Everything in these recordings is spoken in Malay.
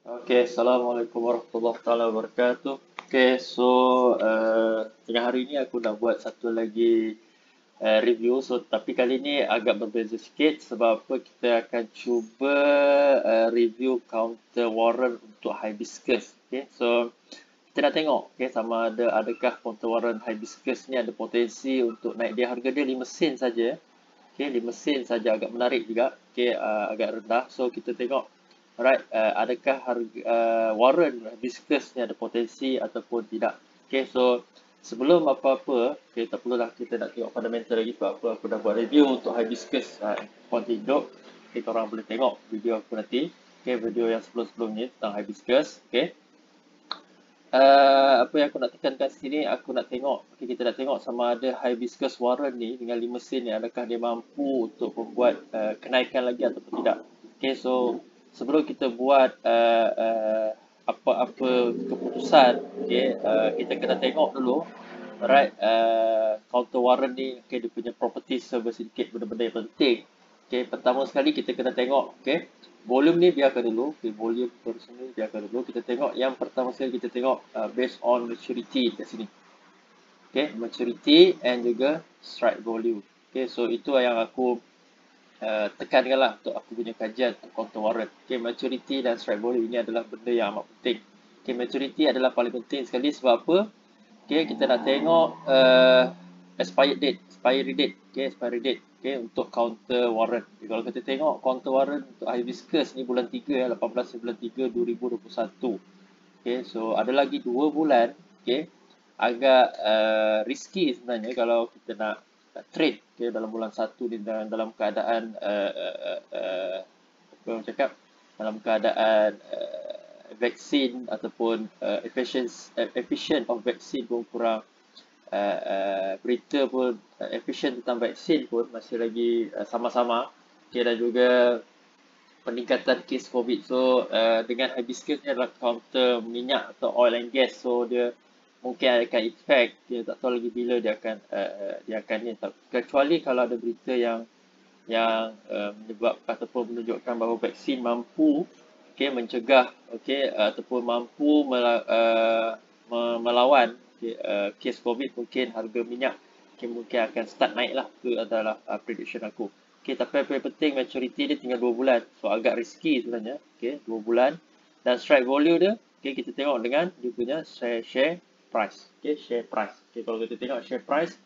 Okay, Assalamualaikum warahmatullahi wabarakatuh. Okay, so tengah hari ni aku nak buat satu lagi review. So, tapi kali ni agak berbeza sikit sebab apa kita akan cuba review counter warrant untuk hibiscus. Okay, so kita nak tengok okay, sama adakah counter warrant hibiscus ni ada potensi untuk naik dia. Harga dia 5 sen saja. Okay, 5 sen saja, agak menarik juga. Okay, agak rendah. So kita tengok. Alright, adakah harga warrant hibiscus ni ada potensi ataupun tidak. Okay, so sebelum apa-apa, okay, tak perlulah kita nak tengok fundamental lagi sebab apa aku dah buat review untuk hibiscus kuanti hidup. Okay, korang boleh tengok video aku nanti. Okay, video yang sebelum-sebelum ni tentang hibiscus. Okay. Apa yang aku nak tekankan sini, aku nak tengok, okay, kita nak tengok sama ada hibiscus warrant ni dengan 5 sen ni adakah dia mampu untuk membuat kenaikan lagi ataupun tidak. Okay, so sebelum kita buat apa-apa keputusan, okay, kita kena tengok dulu, alright, counter warrant ni, okay, dia punya properties serba sedikit benda-benda yang penting. Okay, pertama sekali kita kena tengok, okay, volume ni biarkan dulu, okay, volume personal biarkan dulu. Kita tengok yang pertama sekali kita tengok based on maturity kat sini. Okay, maturity and juga strike volume. Okay, so itu yang aku tekankan lah untuk aku punya kajian counter warrant. Okay, maturity dan strike volume ini adalah benda yang amat penting. Okay, maturity adalah paling penting sekali sebab apa? Okay, kita nak tengok expiry date, okay, expiry date, okay, untuk counter warrant. Okay, kalau kita tengok counter warrant untuk hibiscus ni bulan 3 18 bulan 3 2021. Okay, so ada lagi 2 bulan, okay, agak risky sebenarnya kalau kita nak trade, okay, dalam bulan 1 ni dalam keadaan apa orang cakap, dalam keadaan vaksin ataupun efficient of vaksin pun kurang, berita pun efficient tentang vaksin pun masih lagi sama-sama, okay, dan juga peningkatan kes COVID. So dengan hibiscus ni adalah counter minyak atau oil and gas, so dia mungkin akan effect, dia tak tahu lagi bila dia akan ni, kecuali kalau ada berita yang menyebabkan ataupun menunjukkan bahawa vaksin mampu, okay, mencegah, okay, ataupun mampu melawan, okay, kes COVID, mungkin harga minyak mungkin akan start naik lah. Itu adalah prediction aku. Okay, tapi apa yang penting maturity dia tinggal 2 bulan, so agak risky sebenarnya. Okay, 2 bulan. Dan strike volume dia, okay, kita tengok dengan dia punya share price. Okay, share price. Okay, kalau kita tengok share price,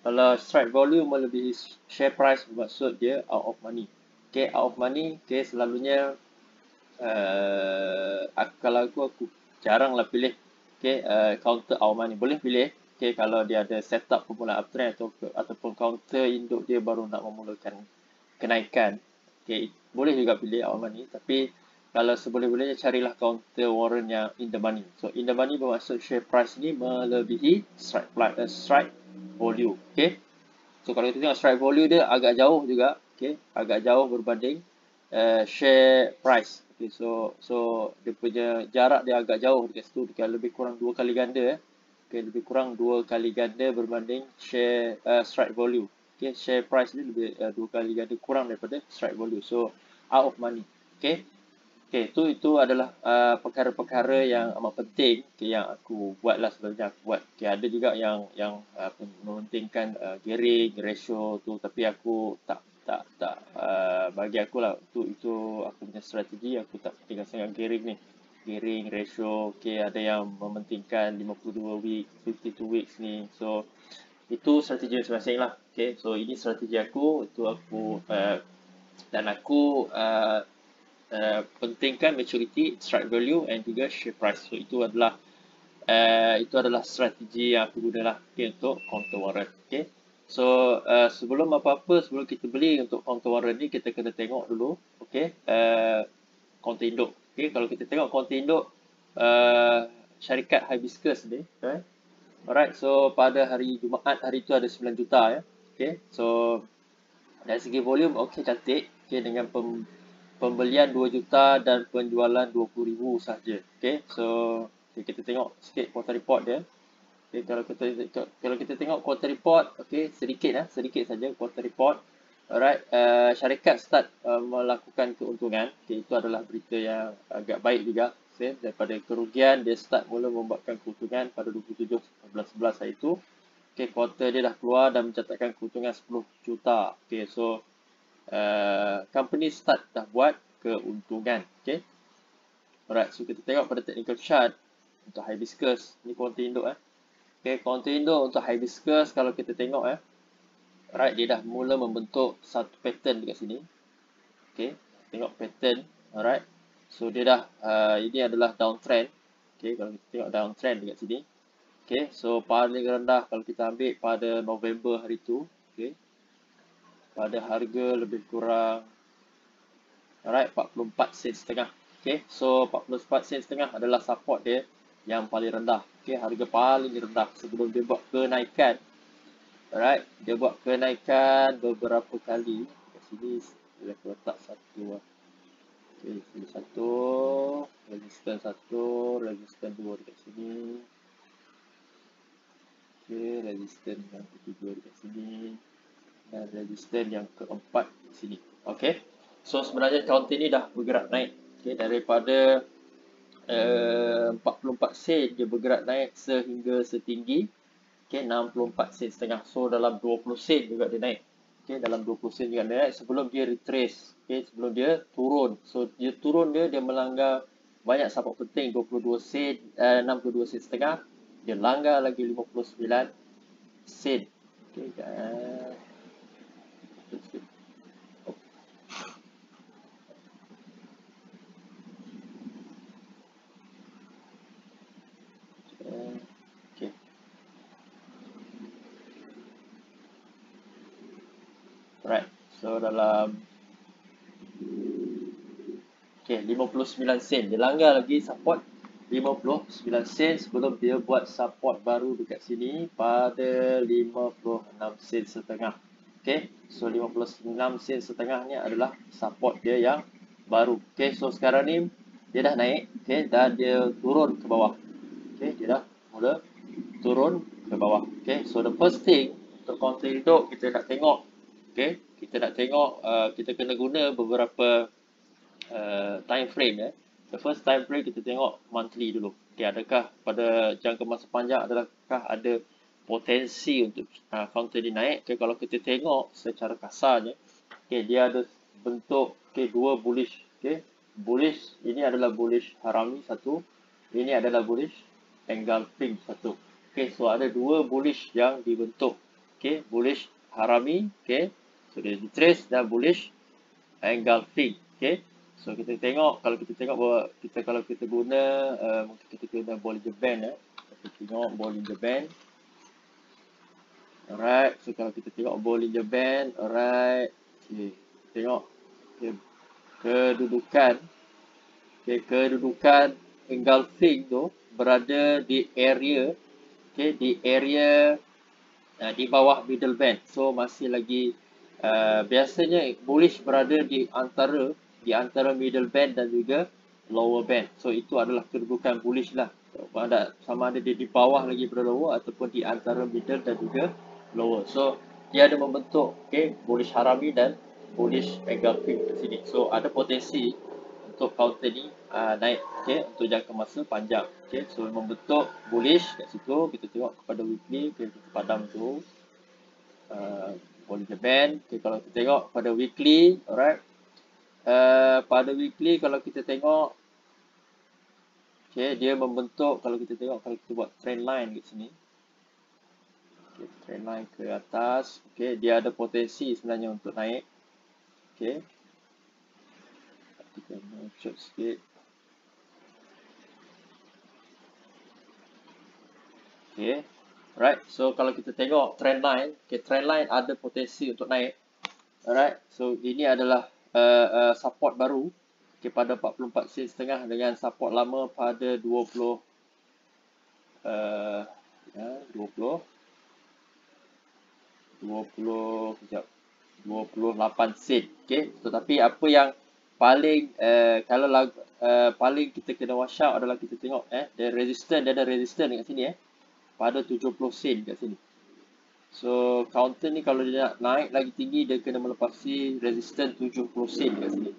kalau strike volume melebihi share price, bermaksud dia out of money. Okay, out of money, okay, selalunya kalau aku jaranglah pilih, okay, counter out of money. Boleh pilih, okay, kalau dia ada setup permulaan uptrend ataupun counter induk dia baru nak memulakan kenaikan. Okay, boleh juga pilih out of money, tapi kalau seboleh-bolehnya carilah counter warrant yang in the money. So in the money bermaksud share price ni melebihi strike volume. Okay, so kalau kita tengok strike volume dia agak jauh juga, okay, agak jauh berbanding share price. Okay, so dia punya jarak dia agak jauh dekat situ, dekat lebih kurang 2 kali ganda. Okay, lebih kurang 2 kali ganda berbanding share strike volume. Okay, share price ni lebih 2 kali ganda kurang daripada strike volume. So out of money. Okay. Okay, itu adalah perkara-perkara yang amat penting, okay, yang aku buatlah sebenarnya. Aku buat. Okay, ada juga yang mementingkan gearing ratio tu, tapi aku tak bagi aku lah, itu aku punya strategi. Aku tak pentingkan sangat gearing ni, gearing ratio. Okay, ada yang mementingkan 52 weeks, 52 weeks ni. So itu strategi masing-masing lah. Okay, so ini strategi aku, itu aku dan aku pentingkan maturity, strike value and juga share price. So itu adalah strategi yang aku guna lah, okay, untuk counter warrant. Okay, so sebelum apa-apa, sebelum kita beli untuk counter warrant ni, kita kena tengok dulu, okay, counter induk. Okay, kalau kita tengok counter induk syarikat hibiscus ni, okay. Alright, so pada hari Jumaat hari tu ada 9 juta ya. Okay, so dari segi volume, okay, cantik. Okay, dengan pembelian 2 juta dan penjualan 20,000 sahaja. Okay, so okay, kita tengok sikit quarter report dia. Okay, kalau kita tengok quarter report, okay, sedikit saja quarter report. Alright, syarikat start melakukan keuntungan. Okay, itu adalah berita yang agak baik juga sen. Daripada kerugian, dia start mula membuatkan keuntungan pada 27/11 hari itu. Okay, kuartal dia dah keluar dan mencatatkan keuntungan 10 juta. Okay, so company start dah buat keuntungan. Okay. Alright, so kita tengok pada technical chart untuk hibiscus. Ni kuartal induk Okay, kuartal induk untuk hibiscus kalau kita tengok alright, dia dah mula membentuk satu pattern dekat sini. Okay, tengok pattern. Alright. So dia dah ini adalah downtrend. Okay, kalau kita tengok downtrend dekat sini. Okay, so paling rendah kalau kita ambil pada November hari tu, okay, pada harga lebih kurang alright 44 sen setengah. Okay, so 44 sen setengah adalah support dia yang paling rendah. Okay, harga paling rendah sebelum dia buat kenaikan. Alright, dia buat kenaikan beberapa kali. Kat sini dia letak satu. Okay, sini satu, resistance satu, resistance dua dekat sini. Okay, resistance yang ketiga dekat sini. Dan resistance yang keempat di sini. Okay, so sebenarnya counter ni dah bergerak naik. Okay, daripada 44 sen dia bergerak naik sehingga setinggi okay, 64 sen setengah. So dalam 20 sen juga dia naik. Okay, dalam 20 sen juga dia naik sebelum dia retrace. Okay, sebelum dia turun. So dia turun dia melanggar banyak support penting 22 sen, 62 sen setengah. Dia langgar lagi 59 sen. Okay, Right. So dalam 59 sen. Dia langgar lagi support 59 sen sebelum dia buat support baru dekat sini pada 56 sen setengah. Okay, so 56 sen setengah ni adalah support dia yang baru. Okay, so sekarang ni dia dah naik, okay, dan dia turun ke bawah. Okay, dia dah mula turun ke bawah. Okay, so the first thing untuk counter induk kita nak tengok, okay, kita nak tengok kita kena guna beberapa time frame. The first time frame kita tengok monthly dulu. Okay, adakah pada jangka masa panjang adakah ada potensi untuk counter ni naik? Okay, kalau kita tengok secara kasarnya, okay, dia ada bentuk dua bullish. Okay, bullish ini adalah bullish harami satu, ini adalah bullish engulfing satu. Okay, so ada dua bullish yang dibentuk. Okay, bullish harami. Okay, so dia retrace dan bullish engulfing. Okay, so kita tengok kalau kita guna mungkin kita guna Bollinger Band. Kita tengok Bollinger Band. Alright, so kalau kita tengok Bollinger Band, alright, okay, tengok kedudukan engulfing tu berada di area di bawah middle band. So masih lagi biasanya bullish berada di antara middle band dan juga lower band. So itu adalah kedudukan bullish lah. Sama ada dia di bawah lagi pada lower ataupun di antara middle dan juga lower. So dia ada membentuk bullish harami dan bullish engulfing di sini. So ada potensi untuk counter ni naik untuk jangka masa panjang. So membentuk bullish kat situ. Kita tengok kepada weekly, kita padam tu Bollinger Band. Kalau kita tengok pada weekly, alright, pada weekly kalau kita tengok dia membentuk, kalau kita buat trend line kat sini, trend line ke atas, dia ada potensi sebenarnya untuk naik. Kita mencut sikit. Alright, so kalau kita tengok trend line, trend line ada potensi untuk naik. Alright, so ini adalah support baru pada 44 sen setengah dengan support lama pada 28 sen. Tetapi apa yang paling paling kita kena watch out adalah kita tengok dia ada resistance dekat sini pada 70 sen kat sini. So counter ni kalau dia nak naik lagi tinggi, dia kena melepasi resistance 70 sen kat sini.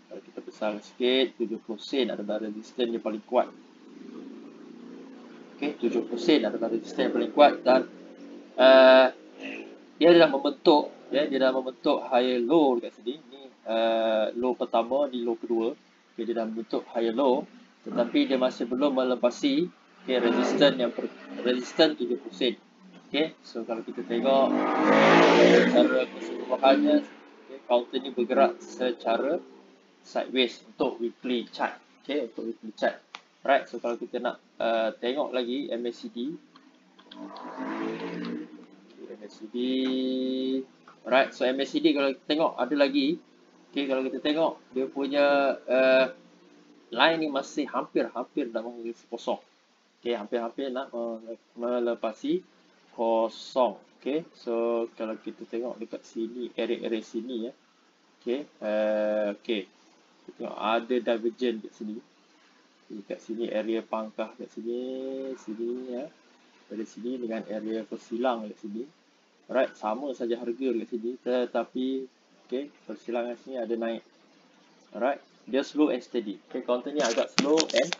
Kalau kita besar sikit, 70 sen adalah resistance yang paling kuat. Okey, 70 sen adalah resistance yang paling kuat dan dia dah membentuk dia dah membentuk higher low dekat sini. Ni low pertama, di low kedua. Okay, dia dah membentuk higher low, tetapi dia masih belum melepasi resistance 70 sen. Okay, so kalau kita tengok secara keseluruhannya, counter ni bergerak secara sideways untuk weekly chart. Okay, untuk weekly chart. Right, so kalau kita nak tengok lagi MACD. Alright, so MACD kalau kita tengok ada lagi. Okay, kalau kita tengok dia punya line ni masih hampir nak mengisi kosong. Okay, hampir nak melepasi kosong. Okay, so kalau kita tengok dekat sini, area sini ya. Okay, okay. Kita tengok ada divergent kat sini. Dekat sini area pangkah kat sini ya. Dari sini dengan area persilang kat sini. Alright, sama saja harga dekat sini, tetapi okay, persilangan sini ada naik. Alright, dia slow and steady. Okay, counter ni agak slow and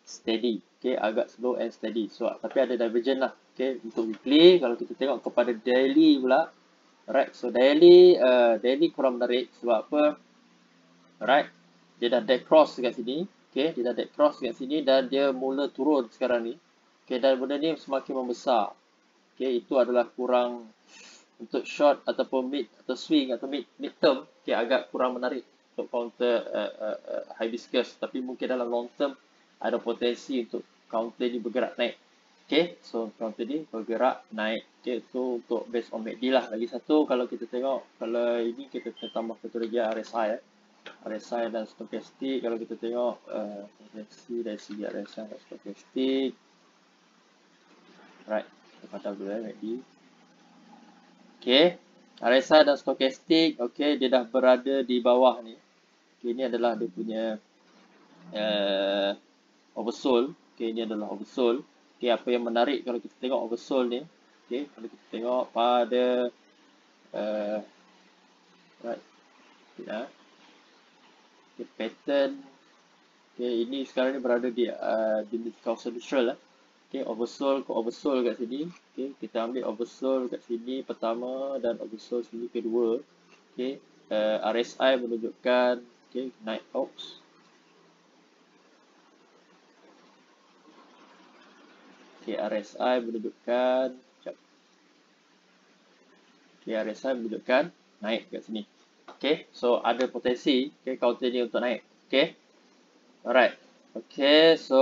steady. Okay, agak slow and steady. So, tapi ada divergent lah. Okay, untuk weekly, kalau kita tengok kepada daily pula. Alright, so daily kurang menarik. Sebab apa? Alright, dia dah dead cross dekat sini. Okay, dia dah dead cross dekat sini dan dia mula turun sekarang ni. Okay, dan benda ni semakin membesar. Okay, itu adalah kurang untuk short ataupun mid atau swing atau mid term. Okay, agak kurang menarik untuk counter hibiscus. Tapi mungkin dalam long term ada potensi untuk counter ni bergerak naik. Okay, so counter ni bergerak naik. Okay, itu untuk based on MACD lah. Lagi satu, kalau kita tengok, kalau ini kita tambah satu lagi RSI RSI dan stokastik. Kalau kita tengok dari segi RSI dan stokastik. Right, kita dulu MACD. Okay, RSI dan stokastik, okay, dia dah berada di bawah ni. Okay, ini adalah dia punya oversold. Okay, ini adalah oversold. Okay, apa yang menarik kalau kita tengok oversold ni, okay, kalau kita tengok pada right, ya, okay, pattern. Okay, ini sekarang ni berada di kawasan neutral lah. Okay, oversold kat sini. Okay, kita ambil oversold kat sini pertama dan oversold sini kedua. Okay, RSI menunjukkan okay, naik ops. Okay, RSI menunjukkan RSI menunjukkan naik kat sini. Okay, so ada potensi okay, counter ni untuk naik. Okay, alright. Okay, so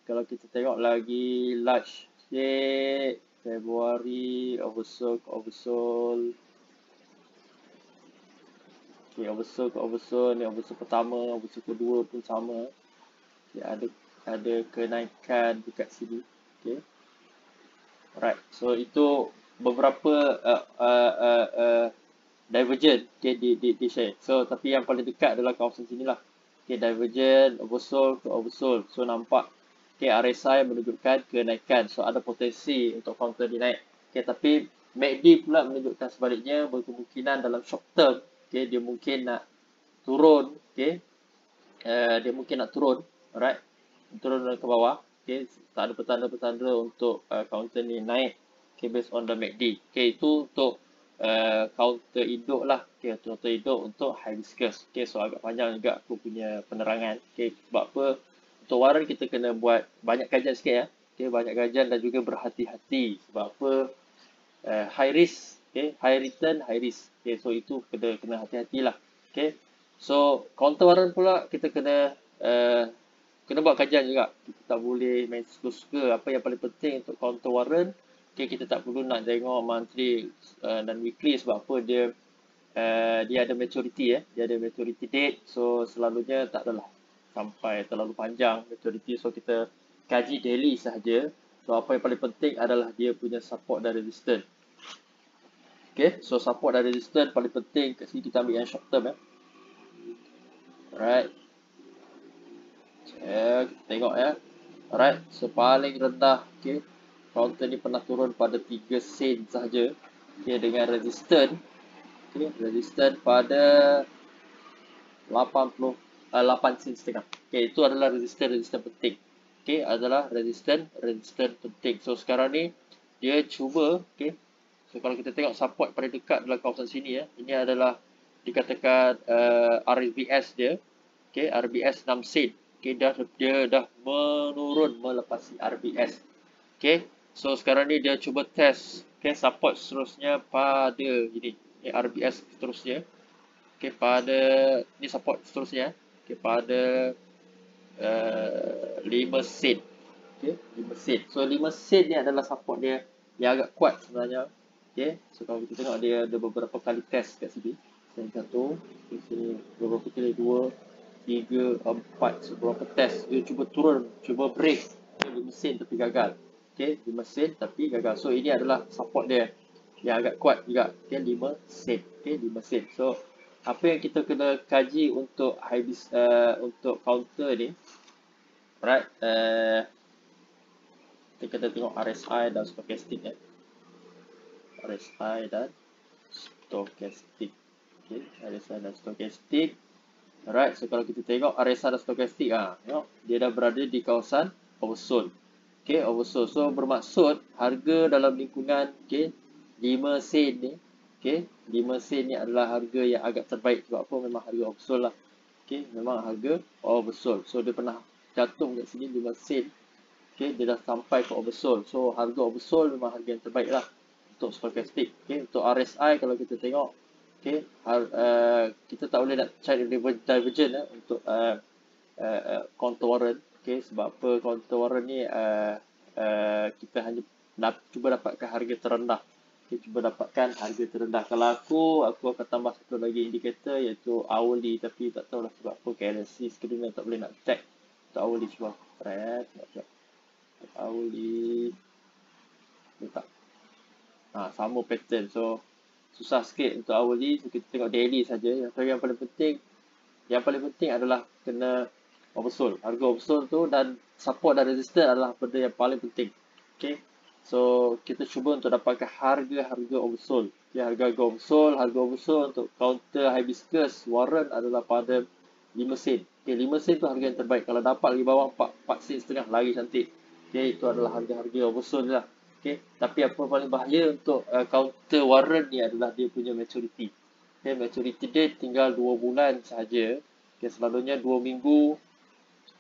kalau kita tengok lagi large shade Februari oversold. Okay, oversold ni oversold pertama, oversold kedua pun sama. Okay, ada kenaikan dekat sini. Okay, alright. So itu beberapa divergent okay, di share. So tapi yang paling dekat adalah kawasan sinilah. Okay, divergent oversold ke oversold. So nampak okay, RSI menunjukkan kenaikan. So ada potensi untuk counter ni naik. Okay, tapi MACD pula menunjukkan sebaliknya, berkemungkinan dalam short term okay, dia mungkin nak turun. Okay, dia mungkin nak turun. Alright, turun ke bawah. Okay, tak ada petanda-petanda untuk counter ni naik. Okay, based on the MACD. Okay, itu untuk counter induk lah. Okay, counter induk untuk hibiscus. Okay, so agak panjang juga aku punya penerangan. Okay, sebab apa? Untuk warren kita kena buat banyak kajian sikit ya. Okay, banyak kajian dan juga berhati-hati. Sebab apa? High risk, okay, high return, high risk. Okay, so itu kena hati-hatilah. Okay, so counter warren pula kita kena buat kajian juga. Kita tak boleh main suka-suka. Apa yang paling penting untuk counter warren, okay, kita tak perlu nak tengok monthly dan weekly. Sebab apa? Dia ada maturity ya. Dia ada maturity date. So selalunya tak adalah sampai terlalu panjang maturity. So kita kaji daily sahaja. So apa yang paling penting adalah dia punya support dan resistance. Okay, so support dan resistance paling penting. Kat sini kita ambil yang short term ya. Alright, tengok ya. Alright, so paling rendah okay, counter ni pernah turun pada 3 sen sahaja. Okay, dengan resistance okay, resistance pada 8 sen setengah. Okay, itu adalah resisten penting. Okay, adalah resisten penting. So sekarang ni dia cuba, okay. So kalau kita tengok support paling dekat dalam kawasan sini ya, ini adalah dikatakan RBS dia. Okay, RBS 6 sen. Okay, dia dah menurun melepasi RBS. Okay, so sekarang ni dia cuba test, okay, support seterusnya pada ini RBS seterusnya. Okay, pada ni support seterusnya. Okay, pada 5 sen. Okay, 5 sen. So 5 sen ni adalah support dia yang agak kuat sebenarnya. Okay, so kalau kita tengok dia ada beberapa kali test kat sini. Satu, di sini beberapa kali, 2, 3, 4, so beberapa test. Dia cuba turun, cuba break. Okay, 5 sen tapi gagal. Okay, 5 sen tapi gagal. So ini adalah support dia yang agak kuat juga. Okay, 5 sen. Okay, 5 sen. So apa yang kita kena kaji untuk untuk counter ni, right? Kita kena tengok RSI dan stochastic ya. RSI dan stochastic. Okay, RSI dan stochastic. Alright, so kalau kita tengok RSI dan stochastic, tengok dia dah berada di kawasan oversold. Okay, oversold. So bermaksud harga dalam lingkungan, okay, 5 sen ni, okay, 5 sen ni adalah harga yang agak terbaik. Sebab apa? Memang harga oversold lah. Okay, memang harga oversold. So dia pernah jatuh kat sini 5 sen. Okay, dia dah sampai ke oversold. So harga oversold memang harga yang terbaik lah untuk stochastic. Okay, untuk RSI kalau kita tengok, okay, kita tak boleh nak cari divergent untuk counter warrant. Okay, sebab apa? Counter warrant ni kita hanya cuba dapatkan harga terendah. Okay, cuba dapatkan harga terendah. Kalau aku akan tambah satu lagi indikator iaitu hourly, tapi tak tahulah sebab apa currency screen tak boleh nak check untuk hourly. Cuba thread hourly tak. Sama pattern. So susah sikit untuk hourly. So kita tengok daily saja. Yang paling penting adalah kena oversold. Harga oversold tu dan support dan resistance adalah benda yang paling penting. Okay, so kita cuba untuk dapatkan harga oversold. Okay, harga oversold untuk counter hibiscus warrant adalah pada 5 sen. Okay, 5 sen tu harga yang terbaik. Kalau dapat lagi bawah 4 sen setengah lagi cantik. Okay, itu adalah harga oversold lah. Okay, tapi apa paling bahaya untuk counter warrant ni adalah dia punya maturity. Okay, maturity dia tinggal 2 bulan sahaja. Okay, selalunya 2 minggu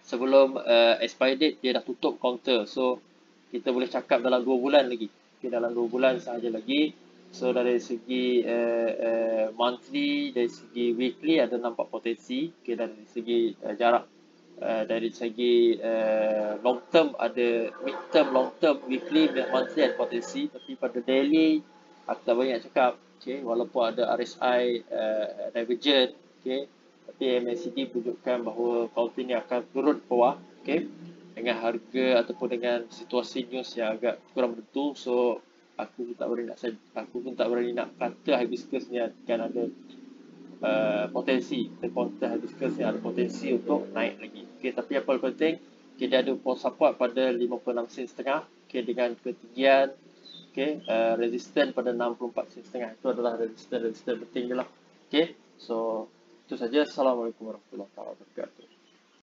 sebelum expire date dia dah tutup counter. So kita boleh cakap dalam 2 bulan lagi. Okay, dalam 2 bulan sahaja lagi. So dari segi monthly, dari segi weekly ada nampak potensi. Okay, dari segi jarak, dari segi long term ada mid term, long term, weekly, monthly ada potensi. Tapi pada daily aku tak banyak cakap. Okay, walaupun ada RSI divergent, okay, tapi MACD tunjukkan bahawa counter ni akan turun ke bawah, okay, dengan harga ataupun dengan situasi news yang agak kurang menentu. So aku pun tak berani nak kata hibiscus ni akan ada potensi, counter hibiscus ni ada potensi untuk naik lagi. Okay, tapi yang paling penting kita ada support pada 56 sen setengah, okay, dengan ketinggian, okay, resisten pada 64 sen setengah. Itu adalah resisten penting je lah. Okay, so itu saja. Assalamualaikum warahmatullahi wabarakatuh.